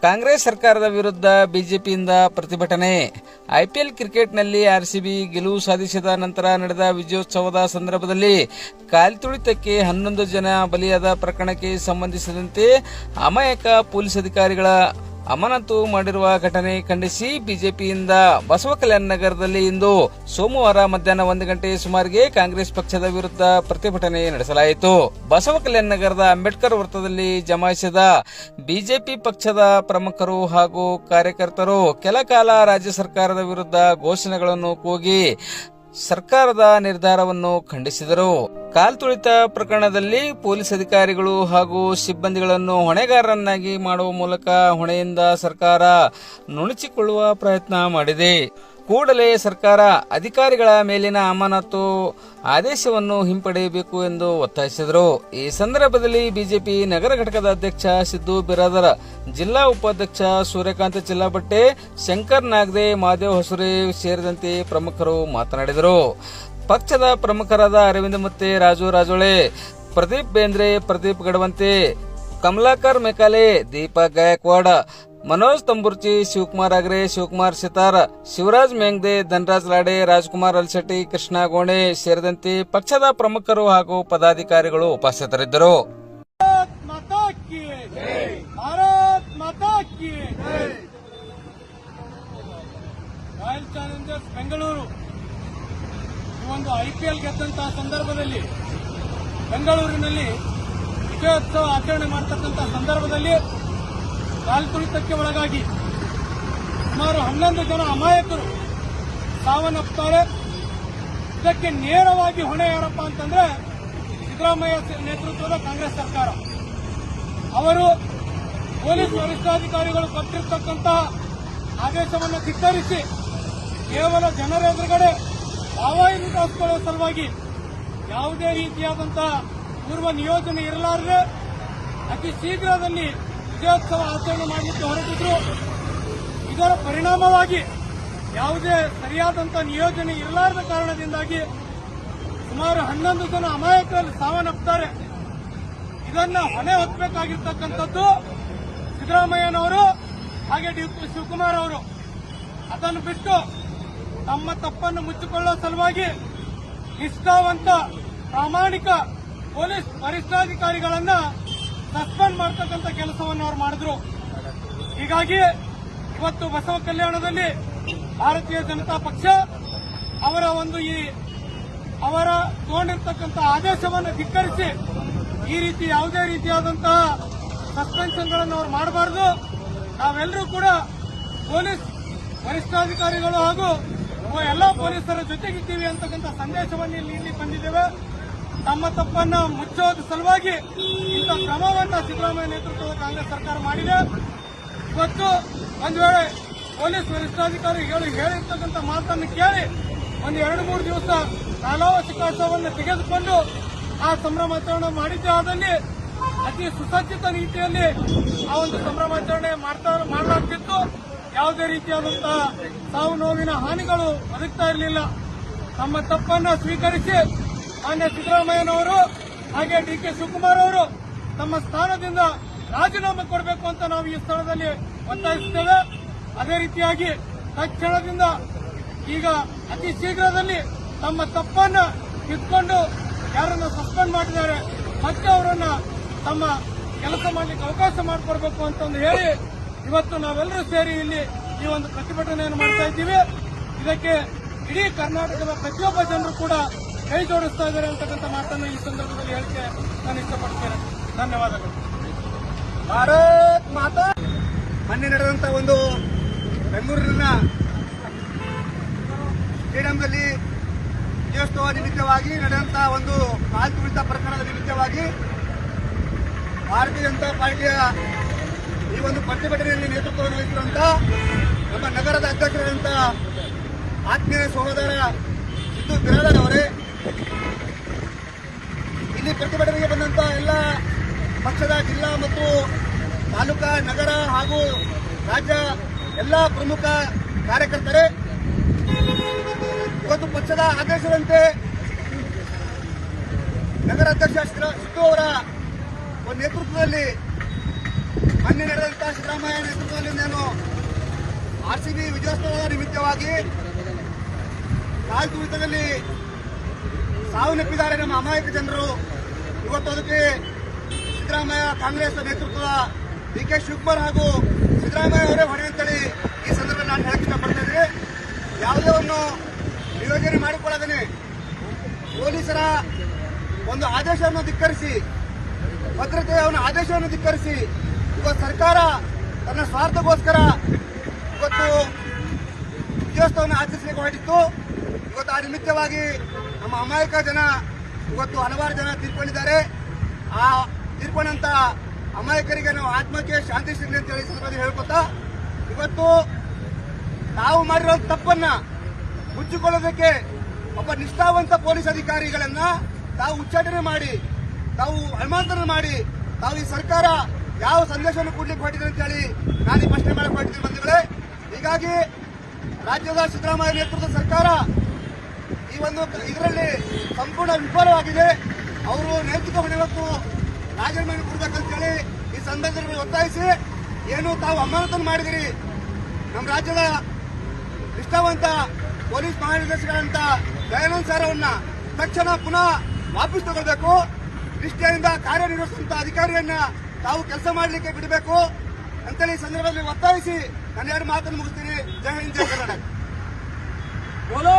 ಕಾಂಗ್ರೆಸ್ ಸರ್ಕಾರದ ವಿರುದ್ಧ ಬಿಜೆಪಿಯಿಂದ ಪ್ರತಿಭಟನೆ. ಐಪಿಎಲ್ ಕ್ರಿಕೆಟ್ನಲ್ಲಿ ಆರ್ಸಿಬಿ ಗೆಲುವು ಸಾಧಿಸಿದ ನಂತರ ನಡೆದ ವಿಜಯೋತ್ಸವದ ಸಂದರ್ಭದಲ್ಲಿ ಕಾಲ್ತುಳಿತಕ್ಕೆ 11 ಜನ ಬಲಿಯಾದ ಪ್ರಕರಣಕ್ಕೆ ಸಂಬಂಧಿಸಿದಂತೆ ಅಮಾಯಕ ಪೊಲೀಸ್ ಅಧಿಕಾರಿಗಳ ಅಮಾನತು ಮಾಡಿರುವ ಘಟನೆ ಖಂಡಿಸಿ ಬಿಜೆಪಿಯಿಂದ ಬಸವಕಲ್ಯಾಣ ನಗರದಲ್ಲಿ ಇಂದು ಸೋಮವಾರ ಮಧ್ಯಾಹ್ನ 1 ಗಂಟೆ ಸುಮಾರಿಗೆ ಕಾಂಗ್ರೆಸ್ ಪಕ್ಷದ ವಿರುದ್ಧ ಪ್ರತಿಭಟನೆ ನಡೆಸಲಾಯಿತು. ಬಸವಕಲ್ಯಾಣ ನಗರದ ಅಂಬೇಡ್ಕರ್ ವೃತ್ತದಲ್ಲಿ ಜಮಾಯಿಸಿದ ಬಿಜೆಪಿ ಪಕ್ಷದ ಪ್ರಮುಖರು ಹಾಗೂ ಕಾರ್ಯಕರ್ತರು ಕೆಲ ಕಾಲ ರಾಜ್ಯ ಸರ್ಕಾರದ ವಿರುದ್ಧ ಘೋಷಣೆಗಳನ್ನು ಕೂಗಿ ಸರ್ಕಾರದ ನಿರ್ಧಾರವನ್ನು ಖಂಡಿಸಿದರು. ಕಾಲ್ತುಳಿತ ಪ್ರಕರಣದಲ್ಲಿ ಪೊಲೀಸ್ ಅಧಿಕಾರಿಗಳು ಹಾಗೂ ಸಿಬ್ಬಂದಿಗಳನ್ನು ಹೊಣೆಗಾರರನ್ನಾಗಿ ಮಾಡುವ ಮೂಲಕ ಹೊಣೆಯಿಂದ ಸರ್ಕಾರ ನುಣುಚಿಕೊಳ್ಳುವ ಪ್ರಯತ್ನ ಮಾಡಿದೆ. ಕೂಡಲೇ ಸರ್ಕಾರ ಅಧಿಕಾರಿಗಳ ಮೇಲಿನ ಅಮಾನತು ಆದೇಶವನ್ನು ಹಿಂಪಡೆಯಬೇಕು ಎಂದು ಒತ್ತಾಯಿಸಿದರು. ಈ ಸಂದರ್ಭದಲ್ಲಿ ಬಿಜೆಪಿ ನಗರ ಘಟಕದ ಅಧ್ಯಕ್ಷ ಸಿದ್ದು ಬಿರಾದರ್, ಜಿಲ್ಲಾ ಉಪಾಧ್ಯಕ್ಷ ಸೂರ್ಯಕಾಂತ್ ಚಿಲ್ಲಬಟ್ಟೆ, ಶಂಕರ್ ನಾಗದೆ, ಮಾದೇವ್ ಹೊಸೂರೆ ಸೇರಿದಂತೆ ಪ್ರಮುಖರು ಮಾತನಾಡಿದರು. ಪಕ್ಷದ ಪ್ರಮುಖರಾದ ಅರವಿಂದ್ ಮತ್ತೆ, ರಾಜು ರಾಜೋಳೆ, ಪ್ರದೀಪ್ ಬೇಂದ್ರೆ, ಪ್ರದೀಪ್ ಗಡವಂತೆ, ಕಮಲಾಕರ್ ಮೆಕಾಲೆ, ದೀಪಕ್ ಗಾಯಕ್ವಾಡ್, ಮನೋಜ್ ತಂಬುರ್ಚಿ, ಶಿವಕುಮಾರ್ ಆಗ್ರೆ, ಶಿವಕುಮಾರ್ ಸಿತಾರ್, ಶಿವರಾಜ್ ಮೆಂಗ್ದೆ, ಧನರಾಜ್ ಲಾಡೆ, ರಾಜ್ಕುಮಾರ್ ಅಲ್ಶೆಟ್ಟಿ, ಕೃಷ್ಣ ಗೋಣೆ ಸೇರಿದಂತೆ ಪಕ್ಷದ ಪ್ರಮುಖರು ಹಾಗೂ ಪದಾಧಿಕಾರಿಗಳು ಉಪಸ್ಥಿತರಿದ್ದರು. ರಾಯಲ್ ಚಾಲೆಂಜರ್ಸ್ ಬೆಂಗಳೂರು ಈ ಒಂದು ಐಪಿಎಲ್ ಗೆದ್ದಂತಹ ಸಂದರ್ಭದಲ್ಲಿ ಬೆಂಗಳೂರಿನಲ್ಲಿ ವಿಜಯೋತ್ಸವ ಆಚರಣೆ ಮಾಡತಕ್ಕಂಥ ಸಂದರ್ಭದಲ್ಲಿ ಕಾಲ್ತುಳಿತಕ್ಕೆ ಒಳಗಾಗಿ ಸುಮಾರು 11 ಜನ ಅಮಾಯಕರು ಸಾವನ್ನಪ್ಪುತ್ತಾರೆ. ಇದಕ್ಕೆ ನೇರವಾಗಿ ಹೊಣೆ ಯಾರಪ್ಪ ಅಂತಂದ್ರೆ ಸಿದ್ದರಾಮಯ್ಯ ನೇತೃತ್ವದ ಕಾಂಗ್ರೆಸ್ ಸರ್ಕಾರ. ಅವರು ಪೊಲೀಸ್ ವರಿಷ್ಠಾಧಿಕಾರಿಗಳು ಕೊಟ್ಟಿರ್ತಕ್ಕಂತಹ ಆದೇಶವನ್ನು ಧಿಕ್ಕರಿಸಿ ಕೇವಲ ಜನರ ಎದುರುಗಡೆ ಬಾವಾಯಿ ಕಾಸಿಕೊಳ್ಳುವ ಸಲುವಾಗಿ ಯಾವುದೇ ರೀತಿಯಾದಂತಹ ಪೂರ್ವ ನಿಯೋಜನೆ ಇರಲಾರದೆ ಅತಿ ಶೀಘ್ರದಲ್ಲಿ ವಿಜಯೋತ್ಸವ ಆಚರಣೆ ಮಾಡಲಿಕ್ಕೆ ಹೊರಟಿದ್ರು. ಇದರ ಪರಿಣಾಮವಾಗಿ ಯಾವುದೇ ಸರಿಯಾದಂತಹ ನಿಯೋಜನೆ ಇರಲಾರದ ಕಾರಣದಿಂದಾಗಿ ಸುಮಾರು 11 ಜನ ಅಮಾಯಕರಲ್ಲಿ ಸಾವನ್ನಪ್ಪುತ್ತಾರೆ. ಇದನ್ನ ಹೊಣೆ ಹೊತ್ತಬೇಕಾಗಿರ್ತಕ್ಕಂಥದ್ದು ಸಿದ್ದರಾಮಯ್ಯನವರು ಹಾಗೆ ಡಿ.ಕೆ. ಶಿವಕುಮಾರ್ ಅವರು. ಅದನ್ನು ಬಿಟ್ಟು ತಮ್ಮ ತಪ್ಪನ್ನು ಮುಚ್ಚಿಕೊಳ್ಳುವ ಸಲುವಾಗಿ ನಿಷ್ಠಾವಂತ ಪ್ರಾಮಾಣಿಕ ಪೊಲೀಸ್ ವರಿಷ್ಠಾಧಿಕಾರಿಗಳನ್ನ ಸಸ್ಪೆಂಡ್ ಮಾಡತಕ್ಕಂಥ ಕೆಲಸವನ್ನು ಅವರು ಮಾಡಿದ್ರು. ಹೀಗಾಗಿ ಇವತ್ತು ಬಸವ ಕಲ್ಯಾಣದಲ್ಲಿ ಭಾರತೀಯ ಜನತಾ ಪಕ್ಷ ಅವರ ತಗೊಂಡಿರ್ತಕ್ಕಂಥ ಆದೇಶವನ್ನು ಧಿಕ್ಕರಿಸಿ ಈ ರೀತಿ ಯಾವುದೇ ರೀತಿಯಾದಂತಹ ಸಸ್ಪೆನ್ಷನ್ಗಳನ್ನು ಅವರು ಮಾಡಬಾರದು. ನಾವೆಲ್ಲರೂ ಕೂಡ ಪೊಲೀಸ್ ವರಿಷ್ಠಾಧಿಕಾರಿಗಳು ಹಾಗೂ ಎಲ್ಲಾ ಪೊಲೀಸರ ಜೊತೆಗಿದ್ದೀವಿ ಅಂತಕ್ಕಂಥ ಸಂದೇಶವನ್ನು ಇಲ್ಲಿ ಬಂದಿದ್ದೇವೆ. ತಮ್ಮ ತಪ್ಪನ್ನು ಮುಚ್ಚೋದ ಸಲುವಾಗಿ ಇಂಥ ಕ್ರಮವನ್ನು ಸಿದ್ದರಾಮಯ್ಯ ನೇತೃತ್ವದ ಕಾಂಗ್ರೆಸ್ ಸರ್ಕಾರ ಮಾಡಿದೆ. ಇವತ್ತು ಒಂದು ವೇಳೆ ಪೊಲೀಸ್ ವರಿಷ್ಠಾಧಿಕಾರಿಗಳು ಹೇಳಿರ್ತಕ್ಕಂಥ ಮಾತನ್ನು ಕೇಳಿ ಒಂದು 2-3 ದಿವಸ ಕಾಲಾವಕಾಶವನ್ನು ತೆಗೆದುಕೊಂಡು ಆ ಸಂಭ್ರಮಾಚರಣೆ ಮಾಡಿದ್ದೇ ಆದಲ್ಲಿ ಅತಿ ಸುಸಜ್ಜಿತ ರೀತಿಯಲ್ಲಿ ಆ ಒಂದು ಸಂಭ್ರಮಾಚರಣೆ ಮಾಡಲಾಗ್ತಿತ್ತು. ಯಾವುದೇ ರೀತಿಯಾದಂತಹ ಸಾವು ನೋವಿನ ಹಾನಿಗಳು ಒದಗ್ತಾ ಇರಲಿಲ್ಲ. ತಮ್ಮ ತಪ್ಪನ್ನು ಸ್ವೀಕರಿಸಿ ಮಾನ್ಯ ಸಿದ್ದರಾಮಯ್ಯನವರು ಹಾಗೆ ಡಿ.ಕೆ. ಶಿವಕುಮಾರ್ ಅವರು ತಮ್ಮ ಸ್ಥಾನದಿಂದ ರಾಜೀನಾಮೆ ಕೊಡಬೇಕು ಅಂತ ನಾವು ಈ ಸ್ಥಳದಲ್ಲಿ ಒತ್ತಾಯಿಸುತ್ತೇವೆ. ಅದೇ ರೀತಿಯಾಗಿ ತಕ್ಷಣದಿಂದ ಈಗ ಅತಿ ಶೀಘ್ರದಲ್ಲಿ ತಮ್ಮ ತಪ್ಪನ್ನ ತಿದ್ದುಕೊಂಡು ಯಾರನ್ನ ಸಸ್ಪೆಂಡ್ ಮಾಡಿದ್ದಾರೆ ಮತ್ತೆ ಅವರನ್ನ ತಮ್ಮ ಕೆಲಸ ಮಾಡಲಿಕ್ಕೆ ಅವಕಾಶ ಮಾಡಿಕೊಡ್ಬೇಕು ಅಂತಂದು ಹೇಳಿ ಇವತ್ತು ನಾವೆಲ್ಲರೂ ಸೇರಿ ಇಲ್ಲಿ ಈ ಒಂದು ಪ್ರತಿಭಟನೆಯನ್ನು ಮಾಡ್ತಾ ಇದ್ದೀವಿ. ಇದಕ್ಕೆ ಇಡೀ ಕರ್ನಾಟಕದ ಪ್ರತಿಯೊಬ್ಬ ಜನರು ಕೂಡ ಕೈ ಜೋಡಿಸ್ತಾ ಇದ್ದಾರೆ ಅಂತಕ್ಕಂಥ ಮಾತನ್ನು ಈ ಸಂದರ್ಭದಲ್ಲಿ ಹೇಳಿಕೆ ನಾನು ಇಷ್ಟಪಡ್ತೇನೆ. ಧನ್ಯವಾದಗಳು. ಭಾರತ್ ಮಾತಾ. ಮೊನ್ನೆ ನಡೆದಂತ ಒಂದು ಬೆಂಗಳೂರಿನ ಸ್ಟೇಡಿಯಂನಲ್ಲಿ ವಿಜಯೋತ್ಸವ ನಿಮಿತ್ತವಾಗಿ ನಡೆದಂತಹ ಒಂದು ಕಾಲ್ತುಳಿತ ಪ್ರಕರಣದ ನಿಮಿತ್ತವಾಗಿ ಭಾರತೀಯ ಜನತಾ ಪಾರ್ಟಿಯ ಈ ಒಂದು ಪ್ರತಿಭಟನೆಯಲ್ಲಿ ನೇತೃತ್ವವನ್ನು ವಹಿಸಿರುವಂತಹ ನಮ್ಮ ನಗರದ ಅಧ್ಯಕ್ಷರಾದಂತಹ ಆತ್ಮೀಯ ಸಹೋದರ ಸಿದ್ದು ಬಿರಾದರ್ ಅವರೇ, ಇಲ್ಲಿ ಪ್ರತಿಭಟನೆಗೆ ಬಂದಂತಹ ಎಲ್ಲ ಪಕ್ಷದ ಜಿಲ್ಲಾ ಮತ್ತು ತಾಲೂಕಾ, ನಗರ ಹಾಗೂ ರಾಜ್ಯ ಎಲ್ಲ ಪ್ರಮುಖ ಕಾರ್ಯಕರ್ತರೇ, ಇವತ್ತು ಪಕ್ಷದ ಆದೇಶದಂತೆ ನಗರ ಅಧ್ಯಕ್ಷ ಸಿದ್ದು ಅವರ ನೇತೃತ್ವದಲ್ಲಿ ಮೊನ್ನೆ ನಡೆದಂತಹ ಸಿದ್ದರಾಮಯ್ಯ ನೇತೃತ್ವದ ಆರ್ಸಿಬಿ ವಿಜಯೋತ್ಸವದ ನಿಮಿತ್ತವಾಗಿ ಕಾಲ್ತುಳಿತದಲ್ಲಿ ಸಾವನ್ನಪ್ಪಿದ್ದಾರೆ ನಮ್ಮ ಅಮಾಯಕ ಜನರು. ಇವತ್ತು ಅದಕ್ಕೆ ಸಿದ್ದರಾಮಯ್ಯ ಕಾಂಗ್ರೆಸ್ ನೇತೃತ್ವದ ಡಿ.ಕೆ. ಶಿವಕುಮಾರ್ ಹಾಗೂ ಸಿದ್ದರಾಮಯ್ಯ ಅವರೇ ಹೊಣೆ ಅಂತೇಳಿ ಈ ಸಂದರ್ಭದಲ್ಲಿ ನಾನು ಹೇಳಕ್ ಇಷ್ಟಪಡ್ತಾ ಇದ್ದೀನಿ. ಯಾವುದೇ ಒಂದು ನಿಯೋಜನೆ ಮಾಡಿಕೊಳ್ಳದೇನೆ ಪೊಲೀಸರ ಒಂದು ಆದೇಶವನ್ನು ಧಿಕ್ಕರಿಸಿ, ಭದ್ರತೆಯ ಒಂದು ಆದೇಶವನ್ನು ಧಿಕ್ಕರಿಸಿ ಇವತ್ತು ಸರ್ಕಾರ ತನ್ನ ಸ್ವಾರ್ಥಕ್ಕೋಸ್ಕರ ಇವತ್ತು ವಿಜಯೋತ್ಸವವನ್ನು ಆಚರಿಸಲಿಕ್ಕೆ ಹೊರಟಿತ್ತು. ಇವತ್ತು ಆ ನಿಮಿತ್ತವಾಗಿ ನಮ್ಮ ಅಮಾಯಕ ಜನ ಇವತ್ತು ಹಲವಾರು ಜನ ತೀರ್ಕೊಂಡಿದ್ದಾರೆ. ಆ ತೀರ್ಕೊಂಡಂತ ಅಮಾಯಕರಿಗೆ ನಾವು ಆತ್ಮಕ್ಕೆ ಶಾಂತಿ ಸಿಗಲಿ ಅಂತ ಹೇಳಿ ಸಂದರ್ಭದಲ್ಲಿ ಹೇಳ್ಕೊತಾ, ಇವತ್ತು ನಾವು ಮಾಡಿರೋ ತಪ್ಪನ್ನ ಮುಚ್ಚಿಕೊಳ್ಳೋದಕ್ಕೆ ಒಬ್ಬ ನಿಷ್ಠಾವಂತ ಪೊಲೀಸ್ ಅಧಿಕಾರಿಗಳನ್ನ ತಾವು ಉಚ್ಚಾಟನೆ ಮಾಡಿ, ತಾವು ಅನುಮಾನ ಮಾಡಿ, ತಾವು ಈ ಸರ್ಕಾರ ಯಾವ ಸಂದೇಶವನ್ನು ಕೊಡ್ಲಿಕ್ಕೆ ಹೊರಟಿದೆ ಅಂತ ಹೇಳಿ ನಾನು ಈ ಪ್ರಶ್ನೆ ಮಾಡಕ್ಕೆ ಹೊರಟಿದ್ದೀನಿ ಬಂಧುಗಳೇ. ಹೀಗಾಗಿ ರಾಜ್ಯದ ಸಿದ್ದರಾಮಯ್ಯ ನೇತೃತ್ವದ ಸರ್ಕಾರ ಈ ಒಂದು ಇದರಲ್ಲಿ ಸಂಪೂರ್ಣ ವಿಫಲವಾಗಿದೆ. ಅವರು ನೈತಿಕ ಹೊಣೆ ಹೊತ್ತು ರಾಜೀನಾಮೆ ಕೊಡಬೇಕಂತ ಹೇಳಿ ಈ ಸಂದರ್ಭದಲ್ಲಿ ಒತ್ತಾಯಿಸಿ, ಏನು ತಾವು ಅಮಾನತನ್ನು ಮಾಡಿದಿರಿ, ನಮ್ಮ ರಾಜ್ಯದ ನಿಷ್ಠಾವಂತ ಪೊಲೀಸ್ ಮಹಾನಿರ್ದೇಶಕರಂತ ದಯಾನಂದ್ ಸರ್ ಅವನ್ನ ತಕ್ಷಣ ಪುನಃ ವಾಪಸ್ ತಗೊಳ್ಬೇಕು, ನಿಷ್ಠೆಯಿಂದ ಕಾರ್ಯನಿರ್ವಹಿಸುವಂತ ಅಧಿಕಾರಿಯನ್ನ ತಾವು ಕೆಲಸ ಮಾಡಲಿಕ್ಕೆ ಬಿಡಬೇಕು ಅಂತೇಳಿ ಈ ಸಂದರ್ಭದಲ್ಲಿ ಒತ್ತಾಯಿಸಿ ನನ್ನ ಎರಡು ಮಾತನ್ನು ಮುಗಿಸ್ತೀನಿ. ಜೈ ಹಿಂದ್, ಜೈ ಕರ್ನಾಟಕ. ಬೋಲೋ